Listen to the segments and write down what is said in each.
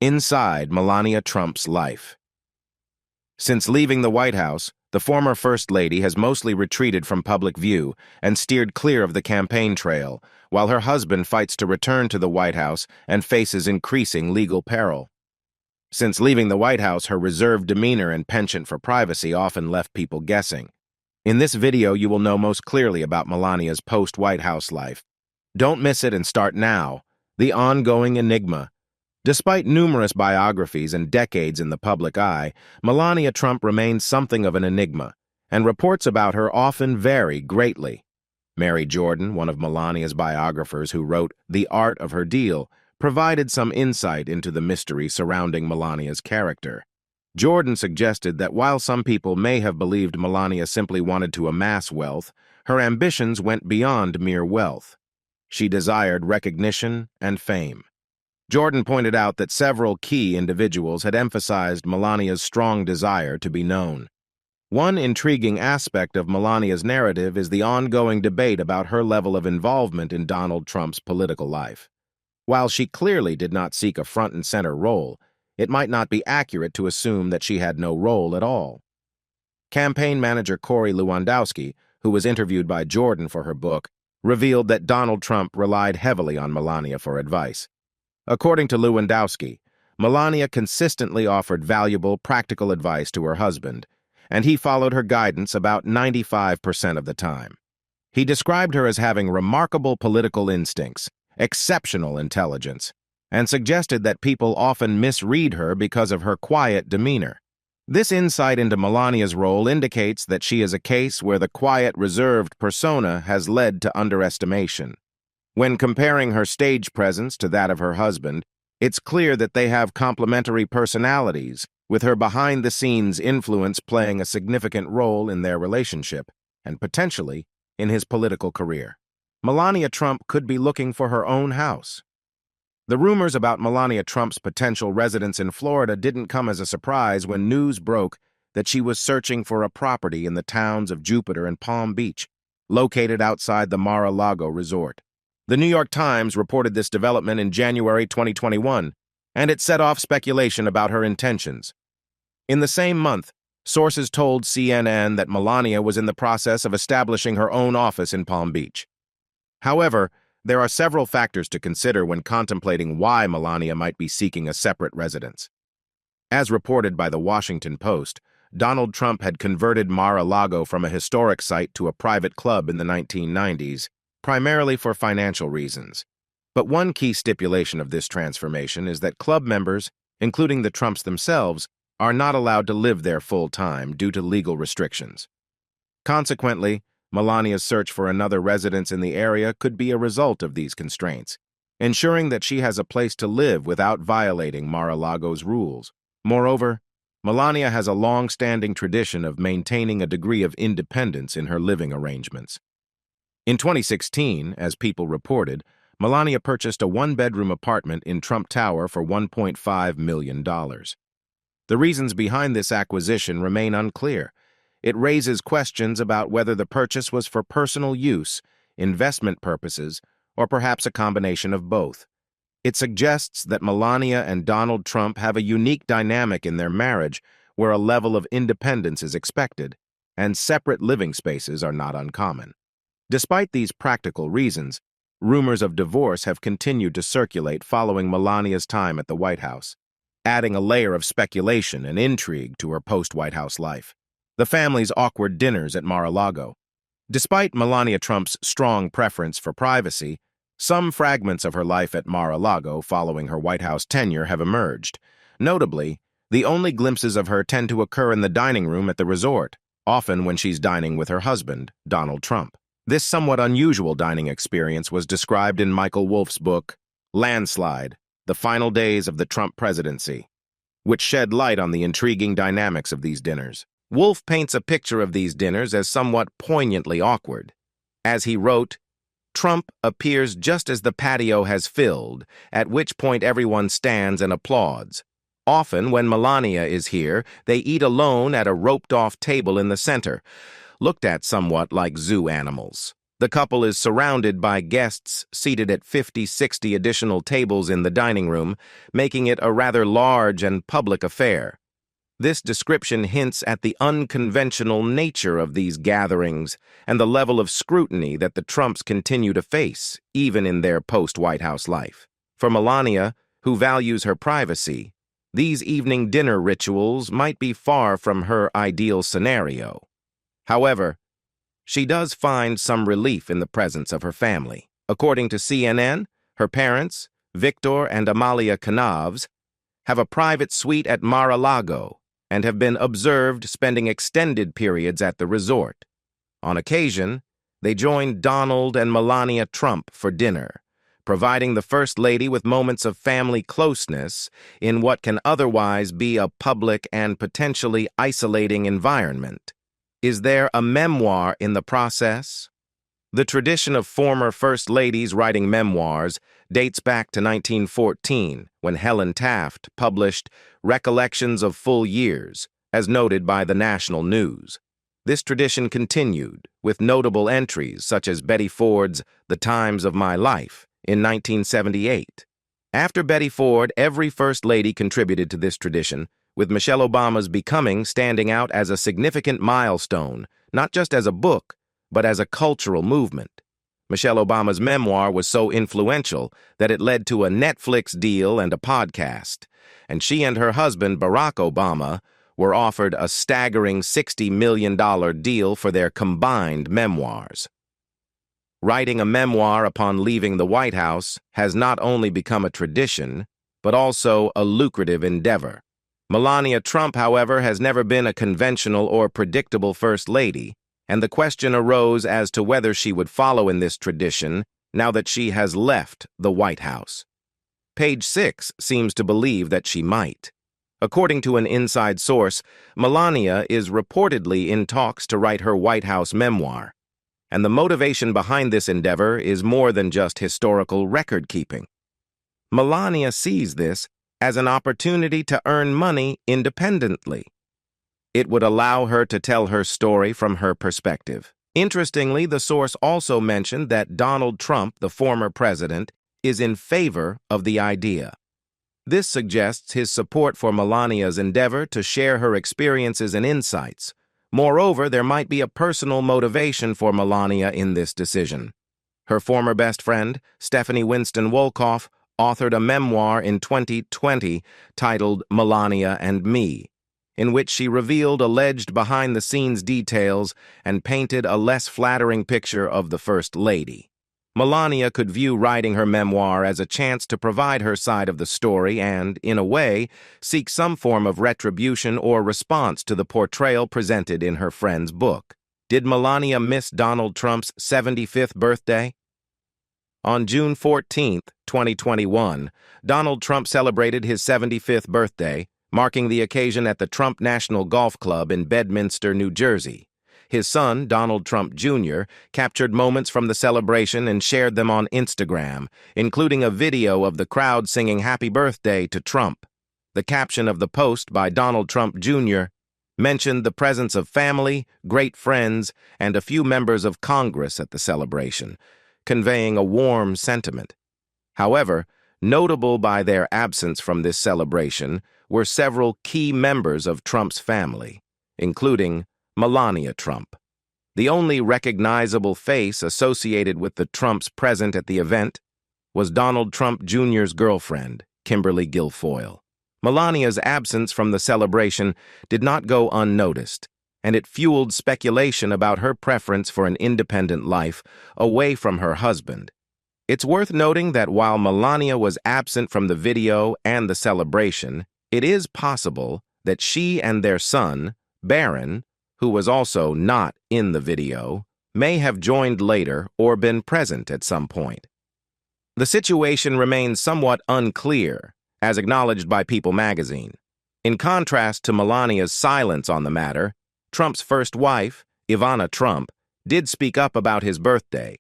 Inside Melania Trump's life. Since leaving the White House, the former First Lady has mostly retreated from public view and steered clear of the campaign trail, while her husband fights to return to the White House and faces increasing legal peril. Since leaving the White House, her reserved demeanor and penchant for privacy often left people guessing. In this video, you will know most clearly about Melania's post-White House life. Don't miss it and start now. The ongoing enigma. Despite numerous biographies and decades in the public eye, Melania Trump remains something of an enigma, and reports about her often vary greatly. Mary Jordan, one of Melania's biographers who wrote The Art of Her Deal, provided some insight into the mystery surrounding Melania's character. Jordan suggested that while some people may have believed Melania simply wanted to amass wealth, her ambitions went beyond mere wealth. She desired recognition and fame. Jordan pointed out that several key individuals had emphasized Melania's strong desire to be known. One intriguing aspect of Melania's narrative is the ongoing debate about her level of involvement in Donald Trump's political life. While she clearly did not seek a front-and-center role, it might not be accurate to assume that she had no role at all. Campaign manager Corey Lewandowski, who was interviewed by Jordan for her book, revealed that Donald Trump relied heavily on Melania for advice. According to Lewandowski, Melania consistently offered valuable, practical advice to her husband, and he followed her guidance about 95% of the time. He described her as having remarkable political instincts, exceptional intelligence, and suggested that people often misread her because of her quiet demeanor. This insight into Melania's role indicates that she is a case where the quiet, reserved persona has led to underestimation. When comparing her stage presence to that of her husband, it's clear that they have complementary personalities, with her behind-the-scenes influence playing a significant role in their relationship, and potentially in his political career. Melania Trump could be looking for her own house. The rumors about Melania Trump's potential residence in Florida didn't come as a surprise when news broke that she was searching for a property in the towns of Jupiter and Palm Beach, located outside the Mar-a-Lago resort. The New York Times reported this development in January 2021, and it set off speculation about her intentions. In the same month, sources told CNN that Melania was in the process of establishing her own office in Palm Beach. However, there are several factors to consider when contemplating why Melania might be seeking a separate residence. As reported by the Washington Post, Donald Trump had converted Mar-a-Lago from a historic site to a private club in the 1990s, primarily for financial reasons. But one key stipulation of this transformation is that club members, including the Trumps themselves, are not allowed to live there full-time due to legal restrictions. Consequently, Melania's search for another residence in the area could be a result of these constraints, ensuring that she has a place to live without violating Mar-a-Lago's rules. Moreover, Melania has a long-standing tradition of maintaining a degree of independence in her living arrangements. In 2016, as People reported, Melania purchased a one-bedroom apartment in Trump Tower for $1.5 million. The reasons behind this acquisition remain unclear. It raises questions about whether the purchase was for personal use, investment purposes, or perhaps a combination of both. It suggests that Melania and Donald Trump have a unique dynamic in their marriage where a level of independence is expected, and separate living spaces are not uncommon. Despite these practical reasons, rumors of divorce have continued to circulate following Melania's time at the White House, adding a layer of speculation and intrigue to her post-White House life. The family's awkward dinners at Mar-a-Lago. Despite Melania Trump's strong preference for privacy, some fragments of her life at Mar-a-Lago following her White House tenure have emerged. Notably, the only glimpses of her tend to occur in the dining room at the resort, often when she's dining with her husband, Donald Trump. This somewhat unusual dining experience was described in Michael Wolff's book, Landslide: The Final Days of the Trump Presidency, which shed light on the intriguing dynamics of these dinners. Wolff paints a picture of these dinners as somewhat poignantly awkward. As he wrote, Trump appears just as the patio has filled, at which point everyone stands and applauds. Often, when Melania is here, they eat alone at a roped-off table in the center, looked at somewhat like zoo animals. The couple is surrounded by guests seated at 50-60 additional tables in the dining room, making it a rather large and public affair. This description hints at the unconventional nature of these gatherings and the level of scrutiny that the Trumps continue to face, even in their post-White House life. For Melania, who values her privacy, these evening dinner rituals might be far from her ideal scenario. However, she does find some relief in the presence of her family. According to CNN, her parents, Victor and Amalia Canavs, have a private suite at Mar-a-Lago and have been observed spending extended periods at the resort. On occasion, they joined Donald and Melania Trump for dinner, providing the First Lady with moments of family closeness in what can otherwise be a public and potentially isolating environment. Is there a memoir in the process? The tradition of former First Ladies writing memoirs dates back to 1914, when Helen Taft published Recollections of Full Years, as noted by the National News. This tradition continued, with notable entries such as Betty Ford's The Times of My Life in 1978. After Betty Ford, every First Lady contributed to this tradition, with Michelle Obama's Becoming standing out as a significant milestone, not just as a book, but as a cultural movement. Michelle Obama's memoir was so influential that it led to a Netflix deal and a podcast, and she and her husband, Barack Obama, were offered a staggering $60 million deal for their combined memoirs. Writing a memoir upon leaving the White House has not only become a tradition, but also a lucrative endeavor. Melania Trump, however, has never been a conventional or predictable First Lady, and the question arose as to whether she would follow in this tradition now that she has left the White House. Page 6 seems to believe that she might. According to an inside source, Melania is reportedly in talks to write her White House memoir, and the motivation behind this endeavor is more than just historical record-keeping. Melania sees this as an opportunity to earn money independently. It would allow her to tell her story from her perspective. Interestingly, the source also mentioned that Donald Trump, the former president, is in favor of the idea. This suggests his support for Melania's endeavor to share her experiences and insights. Moreover, there might be a personal motivation for Melania in this decision. Her former best friend, Stephanie Winston Wolkoff, authored a memoir in 2020 titled Melania and Me, in which she revealed alleged behind-the-scenes details and painted a less flattering picture of the First Lady. Melania could view writing her memoir as a chance to provide her side of the story and, in a way, seek some form of retribution or response to the portrayal presented in her friend's book. Did Melania miss Donald Trump's 75th birthday? On June 14, 2021, Donald Trump celebrated his 75th birthday, marking the occasion at the Trump National Golf Club in Bedminster, New Jersey. His son, Donald Trump Jr., captured moments from the celebration and shared them on Instagram, including a video of the crowd singing Happy Birthday to Trump. The caption of the post by Donald Trump Jr. mentioned the presence of family, great friends, and a few members of Congress at the celebration, conveying a warm sentiment. However, notable by their absence from this celebration were several key members of Trump's family, including Melania Trump. The only recognizable face associated with the Trumps present at the event was Donald Trump Jr.'s girlfriend, Kimberly Guilfoyle. Melania's absence from the celebration did not go unnoticed, and it fueled speculation about her preference for an independent life away from her husband. It's worth noting that while Melania was absent from the video and the celebration, it is possible that she and their son, Barron, who was also not in the video, may have joined later or been present at some point. The situation remains somewhat unclear, as acknowledged by People magazine. In contrast to Melania's silence on the matter, Trump's first wife, Ivana Trump, did speak up about his birthday,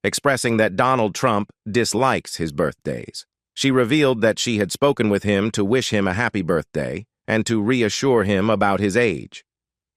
expressing that Donald Trump dislikes his birthdays. She revealed that she had spoken with him to wish him a happy birthday and to reassure him about his age.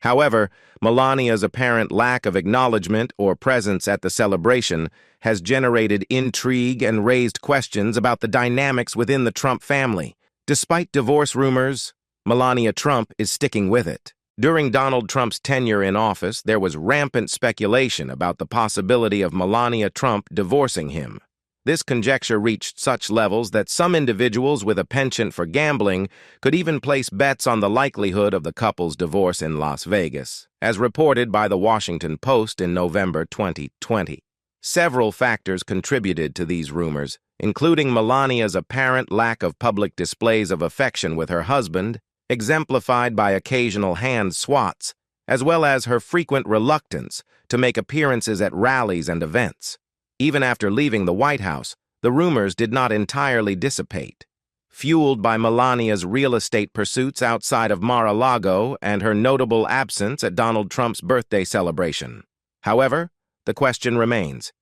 However, Melania's apparent lack of acknowledgement or presence at the celebration has generated intrigue and raised questions about the dynamics within the Trump family. Despite divorce rumors, Melania Trump is sticking with it. During Donald Trump's tenure in office, there was rampant speculation about the possibility of Melania Trump divorcing him. This conjecture reached such levels that some individuals with a penchant for gambling could even place bets on the likelihood of the couple's divorce in Las Vegas, as reported by the Washington Post in November 2020. Several factors contributed to these rumors, including Melania's apparent lack of public displays of affection with her husband, exemplified by occasional hand swats, as well as her frequent reluctance to make appearances at rallies and events. Even after leaving the White House, the rumors did not entirely dissipate. Fueled by Melania's real estate pursuits outside of Mar-a-Lago and her notable absence at Donald Trump's birthday celebration. However, the question remains,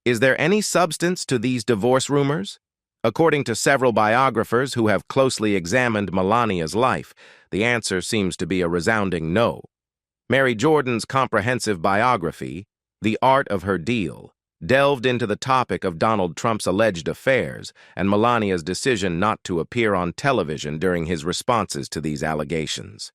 is there any substance to these divorce rumors? According to several biographers who have closely examined Melania's life, the answer seems to be a resounding no. Mary Jordan's comprehensive biography, The Art of Her Deal, delved into the topic of Donald Trump's alleged affairs and Melania's decision not to appear on television during his responses to these allegations.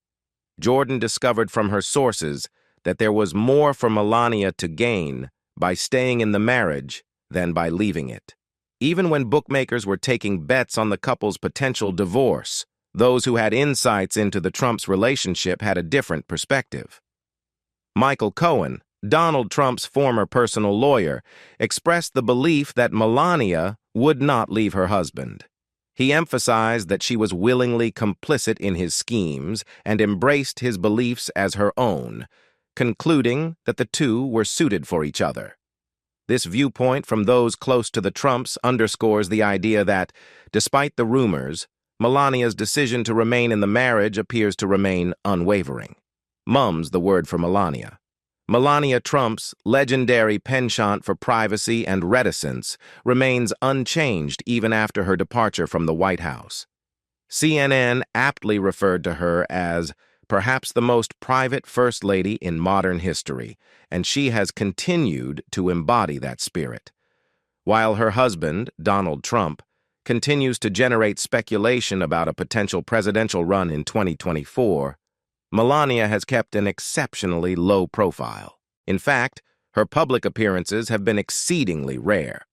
Jordan discovered from her sources that there was more for Melania to gain by staying in the marriage than by leaving it. Even when bookmakers were taking bets on the couple's potential divorce, those who had insights into the Trump's relationship had a different perspective. Michael Cohen, Donald Trump's former personal lawyer, expressed the belief that Melania would not leave her husband. He emphasized that she was willingly complicit in his schemes and embraced his beliefs as her own, concluding that the two were suited for each other. This viewpoint from those close to the Trumps underscores the idea that, despite the rumors, Melania's decision to remain in the marriage appears to remain unwavering. Mum's the word for Melania. Melania Trump's legendary penchant for privacy and reticence remains unchanged even after her departure from the White House. CNN aptly referred to her as perhaps the most private First Lady in modern history, and she has continued to embody that spirit. While her husband, Donald Trump, continues to generate speculation about a potential presidential run in 2024, Melania has kept an exceptionally low profile. In fact, her public appearances have been exceedingly rare.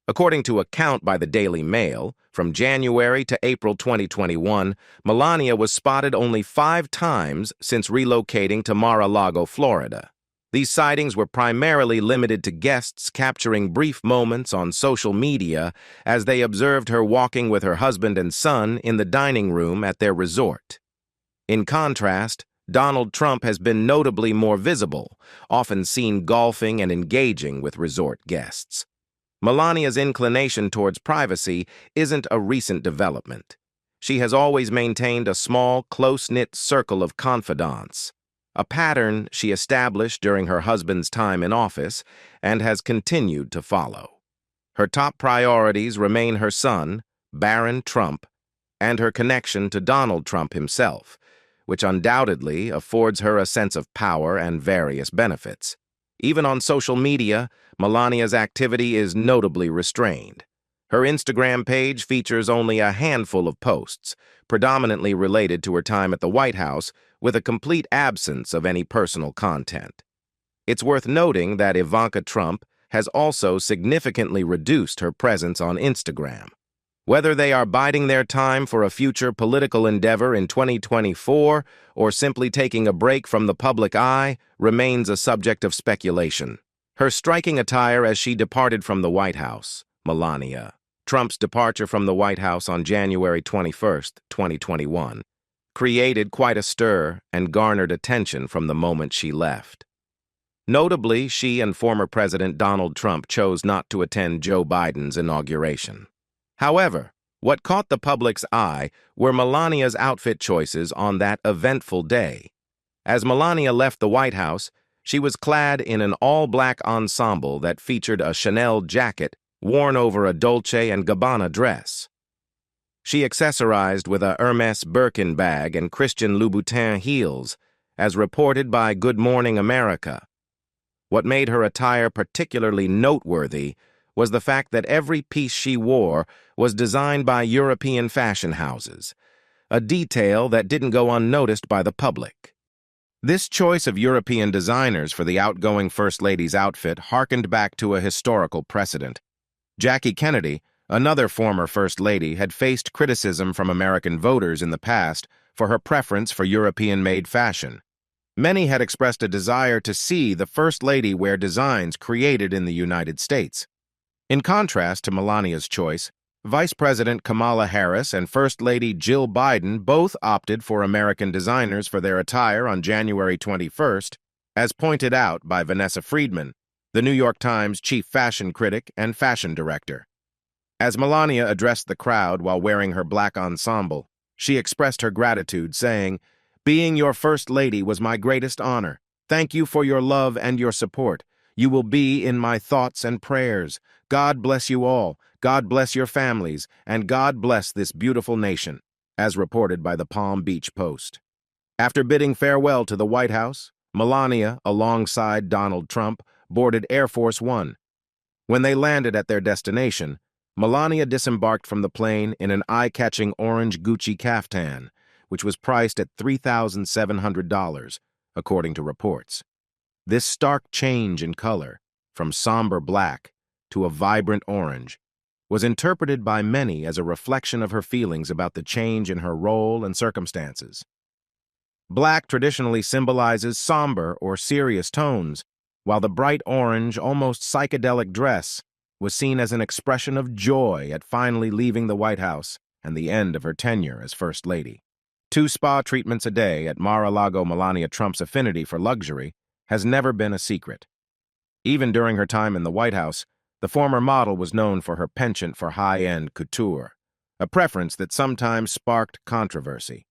According to a count by the Daily Mail, from January to April 2021, Melania was spotted only 5 times since relocating to Mar-a-Lago, Florida. These sightings were primarily limited to guests capturing brief moments on social media as they observed her walking with her husband and son in the dining room at their resort. In contrast, Donald Trump has been notably more visible, often seen golfing and engaging with resort guests. Melania's inclination towards privacy isn't a recent development. She has always maintained a small, close-knit circle of confidants, a pattern she established during her husband's time in office and has continued to follow. Her top priorities remain her son, Barron Trump, and her connection to Donald Trump himself, which undoubtedly affords her a sense of power and various benefits. Even on social media, Melania's activity is notably restrained. Her Instagram page features only a handful of posts, predominantly related to her time at the White House, with a complete absence of any personal content. It's worth noting that Ivanka Trump has also significantly reduced her presence on Instagram. Whether they are biding their time for a future political endeavor in 2024 or simply taking a break from the public eye remains a subject of speculation. Her striking attire as she departed from the White House, Melania Trump's departure from the White House on January 21, 2021, created quite a stir and garnered attention from the moment she left. Notably, she and former President Donald Trump chose not to attend Joe Biden's inauguration. However, what caught the public's eye were Melania's outfit choices on that eventful day. As Melania left the White House, she was clad in an all-black ensemble that featured a Chanel jacket worn over a Dolce & Gabbana dress. She accessorized with a Hermes Birkin bag and Christian Louboutin heels, as reported by Good Morning America. What made her attire particularly noteworthy was the fact that every piece she wore was designed by European fashion houses, a detail that didn't go unnoticed by the public. This choice of European designers for the outgoing First Lady's outfit harkened back to a historical precedent. Jackie Kennedy, another former First Lady, had faced criticism from American voters in the past for her preference for European-made fashion. Many had expressed a desire to see the First Lady wear designs created in the United States. In contrast to Melania's choice, Vice President Kamala Harris and First Lady Jill Biden both opted for American designers for their attire on January 21st, as pointed out by Vanessa Friedman, the New York Times chief fashion critic and fashion director. As Melania addressed the crowd while wearing her black ensemble, she expressed her gratitude, saying, "Being your First Lady was my greatest honor. Thank you for your love and your support. You will be in my thoughts and prayers. God bless you all. God bless your families, and God bless this beautiful nation," as reported by the Palm Beach Post. After bidding farewell to the White House, Melania, alongside Donald Trump, boarded Air Force One. When they landed at their destination, Melania disembarked from the plane in an eye-catching orange Gucci caftan, which was priced at $3,700, according to reports. This stark change in color, from somber black to a vibrant orange, was interpreted by many as a reflection of her feelings about the change in her role and circumstances. Black traditionally symbolizes somber or serious tones, while the bright orange, almost psychedelic dress was seen as an expression of joy at finally leaving the White House and the end of her tenure as First Lady. 2 spa treatments a day at Mar-a-Lago. Melania Trump's affinity for luxury has never been a secret. Even during her time in the White House, the former model was known for her penchant for high-end couture, a preference that sometimes sparked controversy.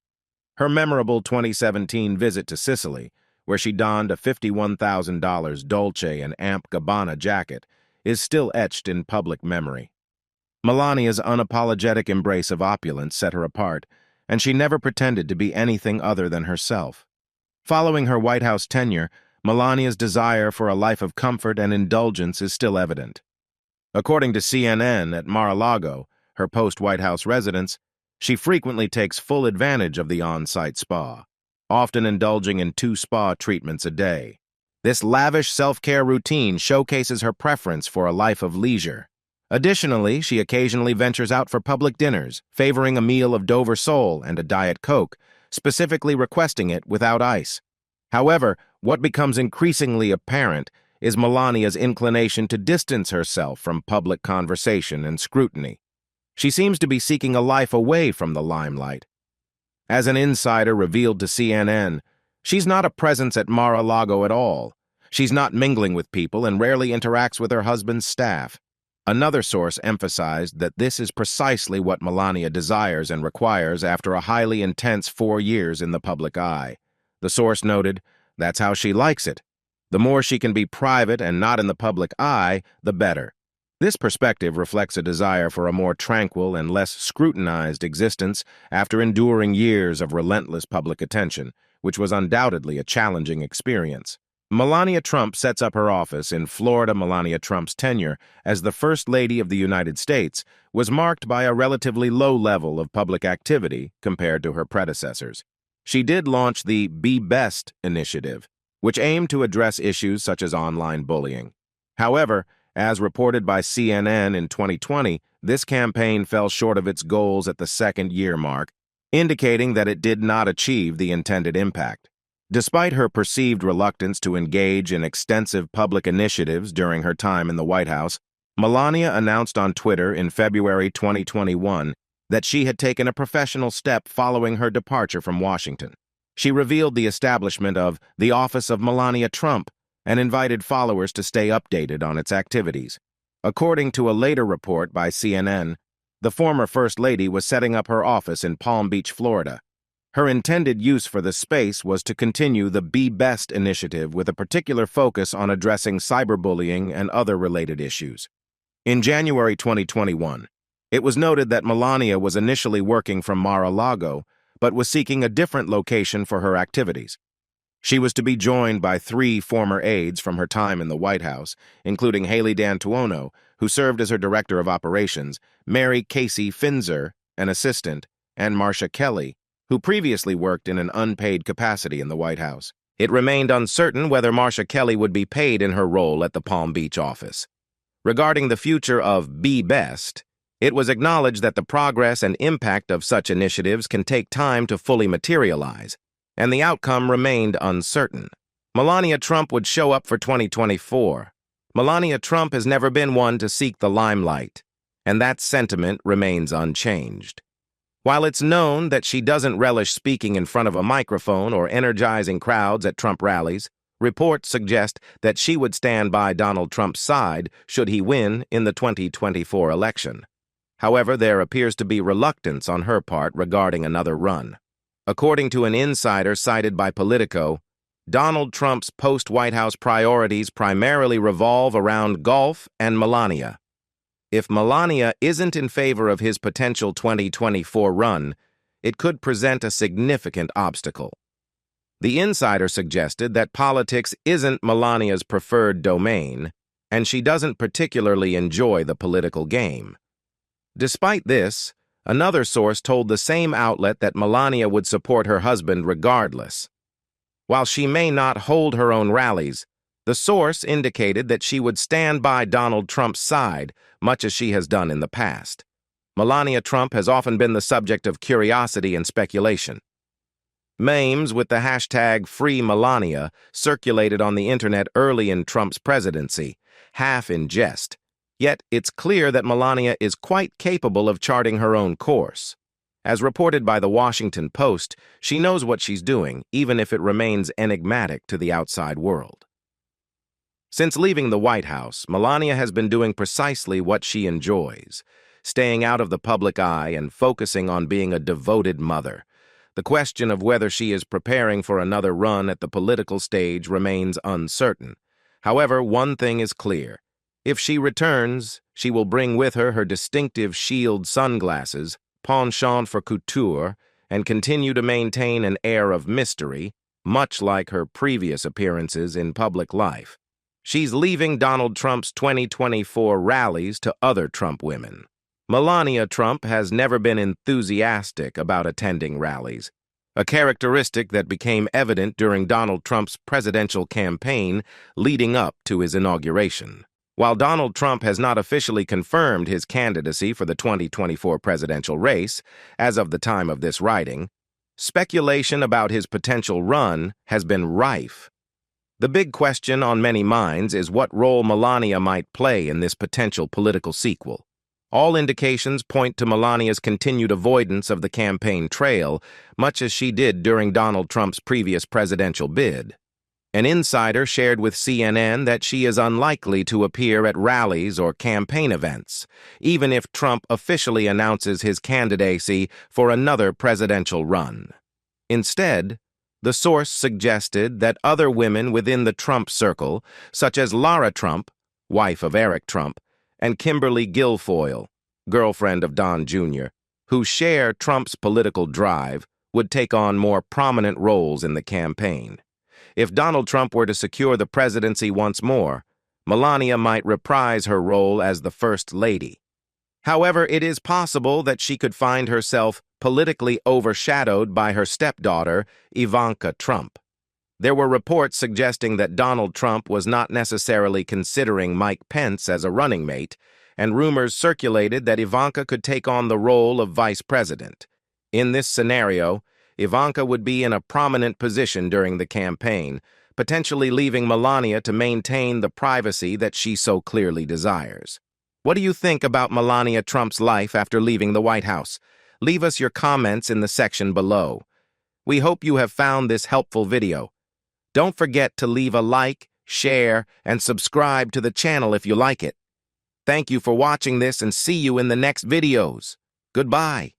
Her memorable 2017 visit to Sicily, where she donned a $51,000 Dolce & Gabbana jacket, is still etched in public memory. Melania's unapologetic embrace of opulence set her apart, and she never pretended to be anything other than herself. Following her White House tenure, Melania's desire for a life of comfort and indulgence is still evident. According to CNN, at Mar-a-Lago, her post-White House residence, she frequently takes full advantage of the on-site spa, often indulging in 2 spa treatments a day. This lavish self-care routine showcases her preference for a life of leisure. Additionally, she occasionally ventures out for public dinners, favoring a meal of Dover sole and a Diet Coke, specifically requesting it without ice. However, what becomes increasingly apparent is Melania's inclination to distance herself from public conversation and scrutiny. She seems to be seeking a life away from the limelight. As an insider revealed to CNN, she's not a presence at Mar-a-Lago at all. She's not mingling with people and rarely interacts with her husband's staff. Another source emphasized that this is precisely what Melania desires and requires after a highly intense 4 years in the public eye. The source noted, "That's how she likes it. The more she can be private and not in the public eye, the better." This perspective reflects a desire for a more tranquil and less scrutinized existence after enduring years of relentless public attention, which was undoubtedly a challenging experience. Melania Trump sets up her office in Florida. Melania Trump's tenure as the First Lady of the United States was marked by a relatively low level of public activity compared to her predecessors. She did launch the Be Best initiative, which aimed to address issues such as online bullying. However, as reported by CNN in 2020, this campaign fell short of its goals at the 2nd-year mark, indicating that it did not achieve the intended impact. Despite her perceived reluctance to engage in extensive public initiatives during her time in the White House, Melania announced on Twitter in February 2021 that she had taken a professional step following her departure from Washington. She revealed the establishment of the Office of Melania Trump and invited followers to stay updated on its activities. According to a later report by CNN, the former First Lady was setting up her office in Palm Beach, Florida. Her intended use for the space was to continue the Be Best initiative with a particular focus on addressing cyberbullying and other related issues. In January 2021, it was noted that Melania was initially working from Mar-a-Lago, but was seeking a different location for her activities. She was to be joined by 3 former aides from her time in the White House, including Haley D'Antuono, who served as her director of operations, Mary Casey Finzer, an assistant, and Marcia Kelly, who previously worked in an unpaid capacity in the White House. It remained uncertain whether Marcia Kelly would be paid in her role at the Palm Beach office. Regarding the future of Be Best, it was acknowledged that the progress and impact of such initiatives can take time to fully materialize, and the outcome remained uncertain. Melania Trump would show up for 2024. Melania Trump has never been one to seek the limelight, and that sentiment remains unchanged. While it's known that she doesn't relish speaking in front of a microphone or energizing crowds at Trump rallies, reports suggest that she would stand by Donald Trump's side should he win in the 2024 election. However, there appears to be reluctance on her part regarding another run. According to an insider cited by Politico, Donald Trump's post-White House priorities primarily revolve around golf and Melania. If Melania isn't in favor of his potential 2024 run, it could present a significant obstacle. The insider suggested that politics isn't Melania's preferred domain, and she doesn't particularly enjoy the political game. Despite this, another source told the same outlet that Melania would support her husband regardless. While she may not hold her own rallies, the source indicated that she would stand by Donald Trump's side, much as she has done in the past. Melania Trump has often been the subject of curiosity and speculation. Memes with the hashtag #FreeMelania circulated on the internet early in Trump's presidency, half in jest. Yet it's clear that Melania is quite capable of charting her own course. As reported by The Washington Post, she knows what she's doing, even if it remains enigmatic to the outside world. Since leaving the White House, Melania has been doing precisely what she enjoys, staying out of the public eye and focusing on being a devoted mother. The question of whether she is preparing for another run at the political stage remains uncertain. However, one thing is clear. If she returns, she will bring with her her distinctive shield sunglasses, penchant for couture, and continue to maintain an air of mystery, much like her previous appearances in public life. She's leaving Donald Trump's 2024 rallies to other Trump women. Melania Trump has never been enthusiastic about attending rallies, a characteristic that became evident during Donald Trump's presidential campaign leading up to his inauguration. While Donald Trump has not officially confirmed his candidacy for the 2024 presidential race, as of the time of this writing, speculation about his potential run has been rife. The big question on many minds is what role Melania might play in this potential political sequel. All indications point to Melania's continued avoidance of the campaign trail, much as she did during Donald Trump's previous presidential bid. An insider shared with CNN that she is unlikely to appear at rallies or campaign events, even if Trump officially announces his candidacy for another presidential run. Instead, the source suggested that other women within the Trump circle, such as Lara Trump, wife of Eric Trump, and Kimberly Guilfoyle, girlfriend of Don Jr., who share Trump's political drive, would take on more prominent roles in the campaign. If Donald Trump were to secure the presidency once more, Melania might reprise her role as the First Lady. However, it is possible that she could find herself politically overshadowed by her stepdaughter, Ivanka Trump. There were reports suggesting that Donald Trump was not necessarily considering Mike Pence as a running mate, and rumors circulated that Ivanka could take on the role of vice president. In this scenario, Ivanka would be in a prominent position during the campaign, potentially leaving Melania to maintain the privacy that she so clearly desires. What do you think about Melania Trump's life after leaving the White House? Leave us your comments in the section below. We hope you have found this helpful video. Don't forget to leave a like, share, and subscribe to the channel if you like it. Thank you for watching this and see you in the next videos. Goodbye.